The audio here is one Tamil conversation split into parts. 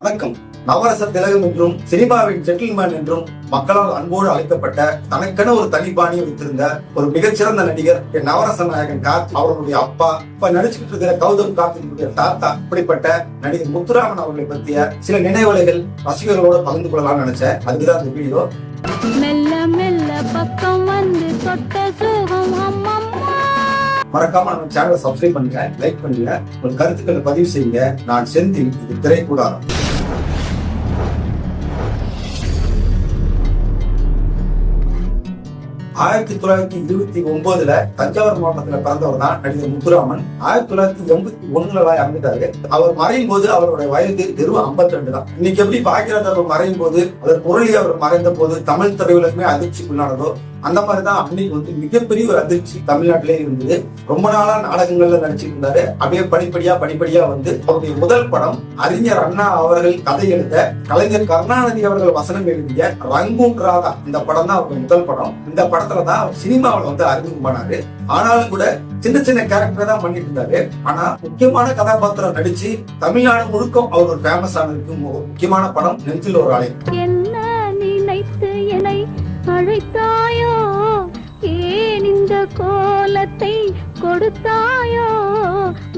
வணக்கம். நவரச திலகம் என்றும் சினிமாவின் ஜென்டில்மேன் என்றும் மக்களால் அன்போடு அழைக்கப்பட்ட தனக்கென ஒரு தனிபாணியை வைத்திருந்த ஒரு மிகச்சிறந்த நடிகர் என் நவரச நாயகன் கார்த்தி அவர்களுடைய அப்பா, இப்ப நடிச்சுக்கிட்டு இருக்கிற கௌதம் கார்த்தினுடைய தாத்தா. இப்படிப்பட்ட நடிகர் முத்துராமன் அவர்களை பற்றிய சில நினைவலைகள் ரசிகர்களோட பகிர்ந்து கொள்ளலாம்னு நினைச்சேன். அதுக்குதான் இந்த வீடியோ. மெல்ல மெல்ல பக்கம் வந்து தொட்ட சுகம் அம்மம்மா. மறக்காம நம்ம சேனலை சப்ஸ்கிரைப் பண்ணுங்க, லைக் பண்ணுங்க, உங்கள் கருத்துக்களை பதிவு செய்யுங்க. நான் செந்தில், இது திரைக்கூடாரம். 1929 தஞ்சாவூர் மாவட்டத்துல பிறந்தவர் தான் நடிகர் முத்துராமன். 1981 இறந்துட்டாரு. அவர் மறையும் போது அவருடைய வயது வெறும் 52 தான். இன்னைக்கு எப்படி பாக்கியராஜ் அவர் மறையும் போது, அதற்கு முரளி அவர் மறைந்த போது தமிழ் திரையுலகமே அதிர்ச்சிக்குள்ளானதோ, அந்த மாதிரிதான் அன்னைக்கு வந்து மிகப்பெரிய ஒரு அதிர்ச்சி தமிழ்நாட்டிலே இருந்தது. ரொம்ப நாளா நாடகங்கள்ல நடிச்சிட்டு இருந்தாரு. அப்படியே படிப்படியா வந்து அவருடைய முதல் படம் அறிஞர் அண்ணா அவர்கள் கதை எழுத கலைஞர் கருணாநிதி அவர்கள் வசனம் எழுதிய ரங்கூன் ராதா, இந்த படம் தான் அவருடைய முதல் படம். இந்த படத்துலதான் அவர் சினிமாவில் வந்து அறிமுகமானாரு. ஆனாலும் கூட சின்ன சின்ன கேரக்டர் தான் பண்ணிட்டு இருந்தாரு. ஆனா முக்கியமான கதாபாத்திரம் நடிச்சு தமிழ்நாடு முழுக்க அவர் ஒரு ஃபேமஸ் ஆனதுக்கு முக்கியமான படம் நெஞ்சில் ஒரு ஆலயம். என்ன நினைத்து என்னை அழைத்தாயோ, ஏன் இந்த கோலத்தை கொடுத்தாயோ,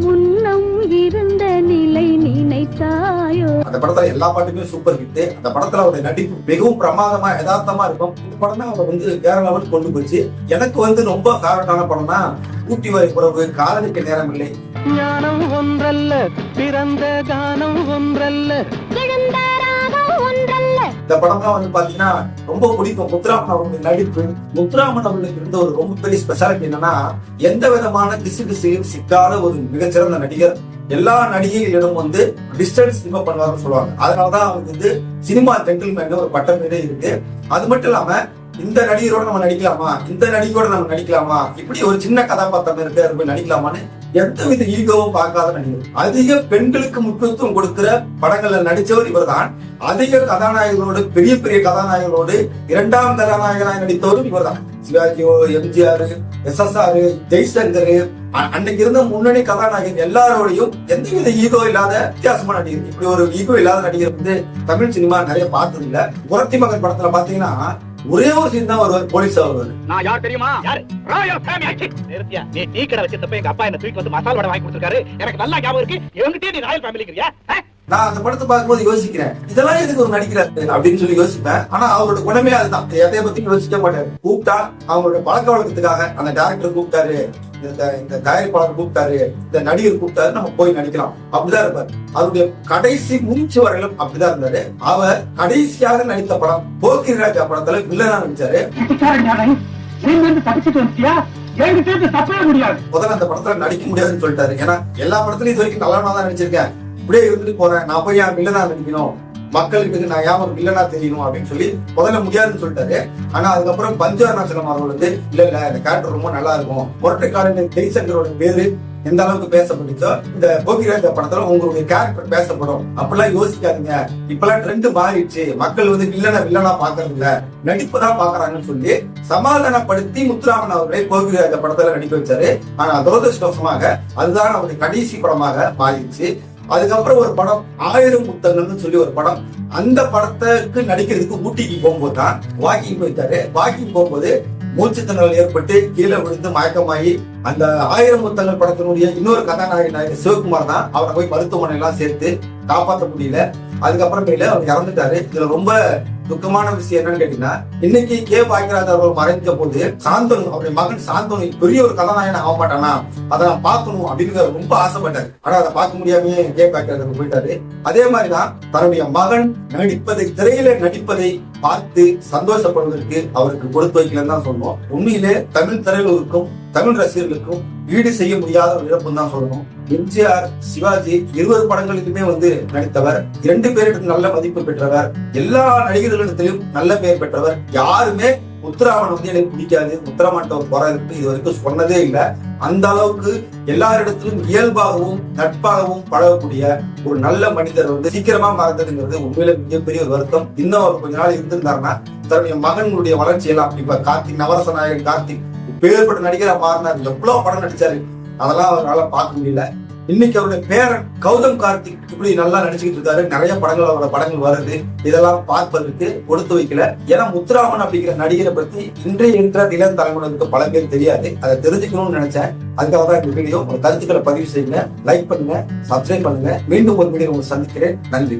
முன்னம் இருந்த நிலை நினைத்தாயோ. அந்த படத்துல எல்லா பாட்டுமே சூப்பர் ஹிட். அந்த படத்துல அவருடைய நடிப்பு மிகவும் பிரமாதமா யதார்த்தமா இருக்கும். இந்த படம் தான் அவர் வந்து வேற லெவல் கொண்டு போச்சு. எனக்கு வந்து ரொம்ப ஃபேவரட்டான படம்னா ஊட்டி வரை உறவு, காதலிக்க நேரம் இல்லை. ஞானம் ஒன்றல்ல, பிறந்த கானம் ஒன்றல்ல, விழுந்த ராகம் ஒன்றல்ல. இந்த படம் தான் வந்து பாத்தீங்கன்னா ரொம்ப பிடிக்கும். முத்துராமன் அவருடைய நடிப்பு. முத்துராமன் அவர்களுக்கு இருந்த ஒரு ரொம்ப பெரிய ஸ்பெஷாலிட்டி என்னன்னா, எந்த விதமான கிசுகிசையும் சிக்காத ஒரு மிகச்சிறந்த நடிகர். எல்லா நடிகைகளிடம் வந்து டிஸ்டன்ஸ் சினிமா பண்ணுவாருன்னு சொல்லுவாங்க. அதனாலதான் அவருக்கு வந்து சினிமா ஜென்டில்மேன் ஒரு பட்டம் பேரே இருக்கு. அது மட்டும் இல்லாம இந்த நடிகரோட நம்ம நடிக்கலாமா, இந்த நடிகரோட நம்ம நடிக்கலாமா, இப்படி ஒரு சின்ன கதாபாத்திரம் இருக்கு அது போய் நடிக்கலாமான்னு எந்தவித ஈகோவும் பார்க்காத நடிகர். அதிக பெண்களுக்கு முக்கியத்துவம் கொடுக்கிற படங்கள்ல நடிச்சவர் இவர் தான். அதிக கதாநாயகர்களோடு, பெரிய பெரிய கதாநாயகர்களோடு இரண்டாம் கதாநாயகனாக நடித்தவரும் இவர் தான். சிவாஜி, எம்ஜிஆர், SSR, ஜெய்சங்கர், அன்னைக்கு இருந்த முன்னணி கதாநாயகன் எல்லாரோடையும் எந்தவித ஈகோ இல்லாத வித்தியாசமான நடிகர். இப்படி ஒரு ஈகோ இல்லாத நடிகர் வந்து தமிழ் சினிமா நிறைய பார்த்தது இல்ல. புரட்சி மகன் படத்துல பாத்தீங்கன்னா ஒரே ஒரு சீன் தான் வருவார், போலீஸ் வருவார். நான் யார் தெரியுமா? யாரு? ராயல் ஃபேமிலி ஆச்சி. நிறுத்தியா? நீ டீ கடை வச்சிருந்தப்ப எங்க அப்பா என்ன தூக்கி வந்து மசாலா வடை வாங்கி கொடுத்திருக்காரு. எனக்கு நல்லா ஞாபகம் இருக்கு. என்கிட்ட நீ ராயல் ஃபேமிலிங்கறியா? நான் அந்த படத்தை பார்க்கும்போது யோசிக்கிறேன், இதெல்லாம் எதுக்கு ஒரு நடிக்கிறாரு அப்படின்னு சொல்லி யோசிப்பேன். ஆனா அவரோட குணமே அதுதான். எதைய பத்தி யோசிக்க மாட்டாரு. கூப்பிட்டா அவங்களோட பழக்க வழக்கத்துக்காக அந்த டைரக்டர் கூப்பிட்டாரு, இந்த தயாரிப்பாளர் கூப்பிட்டாரு, இந்த நடிகர் கூப்பிட்டாரு, நம்ம போய் நடிக்கலாம், அப்படிதான் இருப்பாரு. அவருடைய கடைசி மூச்சு வரையிலும் அப்படிதான் இருந்தாரு. அவர் கடைசியாக நடித்த படம் போக்கிரிராஜா படத்துல வில்லனா நடிச்சாரு. முதல்ல அந்த படத்துல நடிக்க முடியாதுன்னு சொல்லிட்டாரு. ஏன்னா எல்லா படத்துலயும் இது வரைக்கும் நல்லவனா தான் நடிச்சிருக்கேன், இப்படியே இருந்துட்டு போறேன், நான் போய் என் வில்லனா நடிக்கணும், மக்களுக்கு நான் ஏன் ஒரு வில்லனா தெரியணும் அப்படின்னு சொல்லி முதல்ல முடியாதுன்னு சொல்லிட்டாரு. ஆனா அதுக்கப்புறம் பஞ்சு அருணாச்சலம் அவர்கள் வந்து இல்ல இந்த கேரக்டர் ரொம்ப நல்லா இருக்கும், முரட்டைக்காரன் ஜெய்சங்கரோட பேரு எந்த அளவுக்கு பேசப்பட்டுச்சோ இந்த போக்கிராஜா படத்துல உங்களுடைய கேரக்டர் பேசப்படும், அப்படிலாம் யோசிக்காதீங்க, இப்பெல்லாம் ட்ரெண்ட் மாறிடுச்சு, மக்கள் வந்து வில்லனா பாக்குறது இல்ல, நடிப்பு தான் பாக்குறாங்கன்னு சொல்லி சமாதானப்படுத்தி முத்துராமன் அவர்களை போக்கிராஜா படத்துல நடிக்க வச்சாரு. ஆனா துரதிருஷ்டவசமாக அதுதான் அவருடைய கடைசி படமாக மாறிடுச்சு. அதுக்கப்புறம் ஒரு படம் 1000 முத்தங்கள்னு சொல்லி ஒரு படம். அந்த படத்துக்கு நடிக்கிறதுக்கு ஊட்டிக்கு போகும்போது தான் வாக்கிங் போயிட்டாரு. வாக்கிங் போகும்போது மூச்சுத்திணறல் ஏற்பட்டு கீழே விழுந்து மயக்கமாயி அந்த 1000 முத்தங்கள் படத்தினுடைய இன்னொரு கதாநாயகன் சிவகுமார் தான் அவரை போய் மருத்துவமனை எல்லாம் சேர்த்து காப்பாற்ற முடியல. அதுக்கப்புறமேல அவர் இறந்துட்டாரு. இதுல ரொம்ப துக்கமான விஷயம் என்னன்னு கேட்டீங்கன்னா, இன்னைக்கு கே பாக்கியராஜ் அவர்கள் மறைஞ்ச போது சாந்தனு அவருடைய மகன் சாந்தனு பெரிய ஒரு கதாநாயகன் ஆக மாட்டானா, அதை நான் பார்க்கணும் அப்படின்னு ரொம்ப ஆசைப்பட்டாரு. ஆனா அதை பார்க்க முடியாமே கே பாக்கியராஜ் போயிட்டாரு. அதே மாதிரிதான் தன்னுடைய மகன் நடிப்பதை, திரையில நடிப்பதை பார்த்து சந்தோஷப்படுவதற்கு அவருக்கு கொடுத்து வைக்கலன்னு தான் சொல்லணும். உண்மையிலே தமிழ் திரையுலகிற்கும் தமிழ் ரசிகர்களுக்கும் ஈடு செய்ய முடியாத ஒரு இழப்புன்னு தான் சொல்லணும். எம்ஜிஆர், சிவாஜி 20 படங்களுக்குமே வந்து நடித்தவர். 2 பேருக்கு நல்ல மதிப்பு பெற்றவர். எல்லா நடிகர்களிடத்திலும் நல்ல பெயர் பெற்றவர். யாருமே முத்துராமன் வந்து எனக்கு பிடிக்காது, முத்துராமன் ஒரு குறை இருக்கு இது வரைக்கும் சொன்னதே இல்லை. அந்த அளவுக்கு எல்லாரிடத்திலும் இயல்பாகவும் நட்பாகவும் பழகக்கூடிய ஒரு நல்ல மனிதர் வந்து சீக்கிரமா மறந்ததுங்கிறது உண்மையில மிகப்பெரிய ஒரு வருத்தம். இன்னும் அவர் கொஞ்ச நாள் இருந்திருந்தாருன்னா தன்னுடைய மகன்களுடைய வளர்ச்சி எல்லாம், இப்ப கார்த்திக், நவரச நாயகன் கார்த்திக் பேர்பட்ட நடிகரா மாறினார். எவ்வளவு படம் நடிச்சாரு, அதெல்லாம் அவரால் பார்க்க முடியல. இன்னைக்கு அவருடைய பேரன் கௌதம் கார்த்திக் இப்படி நல்லா நடிச்சுக்கிட்டு இருக்காரு. நிறைய படங்கள் அவரோட படங்கள் வருது. இதெல்லாம் பார்ப்பதற்கு கொடுத்து வைக்கல. ஏன்னா முத்துராமன் அப்படிங்கிற நடிகரை பத்தி இன்றைய இருக்கிற இளம் தலைமுறைக்கு பல பேர் தெரியாது. அதை தெரிஞ்சுக்கணும்னு நினைச்சேன். அதுக்காக தான் இந்த வீடியோ. உங்க கருத்துக்களை பதிவு செய்யுங்க, லைக் பண்ணுங்க, சப்ஸ்கிரைப் பண்ணுங்க. மீண்டும் ஒரு வீடியோ உங்களை சந்திக்கிறேன். நன்றி.